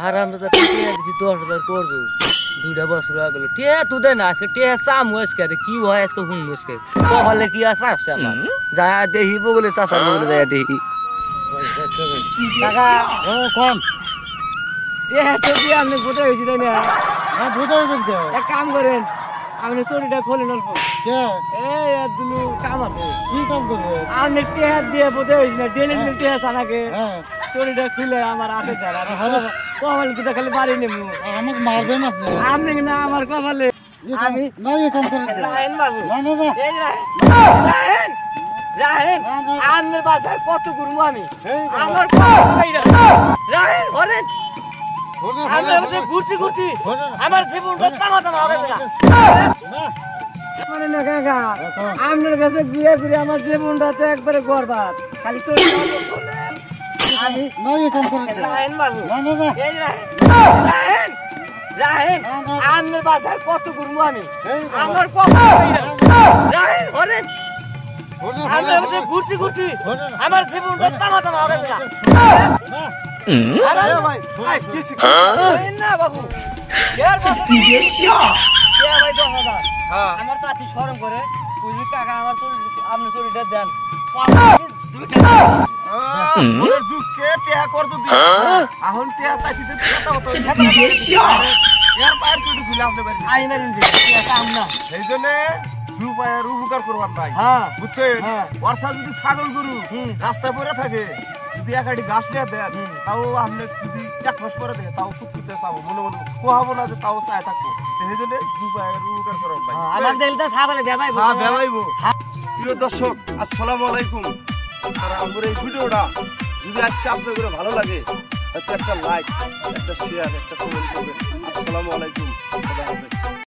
হারাম দাদা টিয়া দিছি 10,000 করবো 2টা বছর হয়ে গেল টিয়া তো দেয় না আজকে টিয়া চাম হয়েছে কি হয় আজকে হুম হয়েছে তাহলে কি আছে আসছে আমার যা দেখি বলে চাষার বলে যায় দেখি কাকা ও কোন টিয়া তো দিয়ে আপনি ভোটে হয়েছি তাই না হ্যাঁ বুঝাই বলতে এক কাম করেন আপনি চুরিটা খোলেন অল্প কে এই আর দুলু কাম আছে কি কাম করবে আপনি টিয়া দিয়ে ভোটে হয়েছি না ডেলি টিয়া চানাকে হ্যাঁ চুরিটা খুলে আমার হাতে দেন কপাল দুটা খালি বাড়ি নেবো আমাকে মারবেন আপনি আপনি না আমার কপালে আমি না এই কাম করেন রাহেন বাবু না না না এই রাহেন রাহেন আমার বাসায় কত ঘুরবো আমি আমার রাহেন হরেন আমি ঘুরতে ঘুরতে আমার জীবনটা টানা টানা হবে না মানে না কাকা আপনার কাছে ঘুরে ঘুরে আমার জীবনটা তো একবারে গর্বাত খালি তো আমি না এই কাম করেন রাহেন বাবু না না না এই রাহেন রাহেন আমার বাসায় কত ঘুরবো আমি আমার রাহেন হরেন আমি ঘুরতে ঘুরতে আমার জীবনটা টানা টানা হবে না না বাবু আমার চাচি শরম করে বুঝলি কাকা আমার আপনি চুরিটা দেন দুঃখে টেহা করতো এখন টেহা চাইছি পায়ের চুটি খুলে আসতে পারি সেই জন্য দু পায়ের উপকার করবার নাই বুঝছেন বর্ষা যদি ছাগল গরু রাস্তায় পরে থাকে যদি একাটি ঘাস নিয়ে দেন তাও আপনি যদি 1 মাস পরে দেখে তাও চুক্তিতে চাবো মনে মনে কোহাবো না যে তাও চায় থাকবো সেই জন্য দু পায়ের উপকার করবার নাই আমার দিলটা ছাগলে দেবাইবো দেবাইবো প্রিয় দর্শক আসসালামু আলাইকুম আর আমার এই ভিডিওটা যদি আজকে আপনাদের ভালো লাগে একটা লাইক একটা শেয়ার একটা কমেন্ট করবেন আসসালামু আলাইকুম।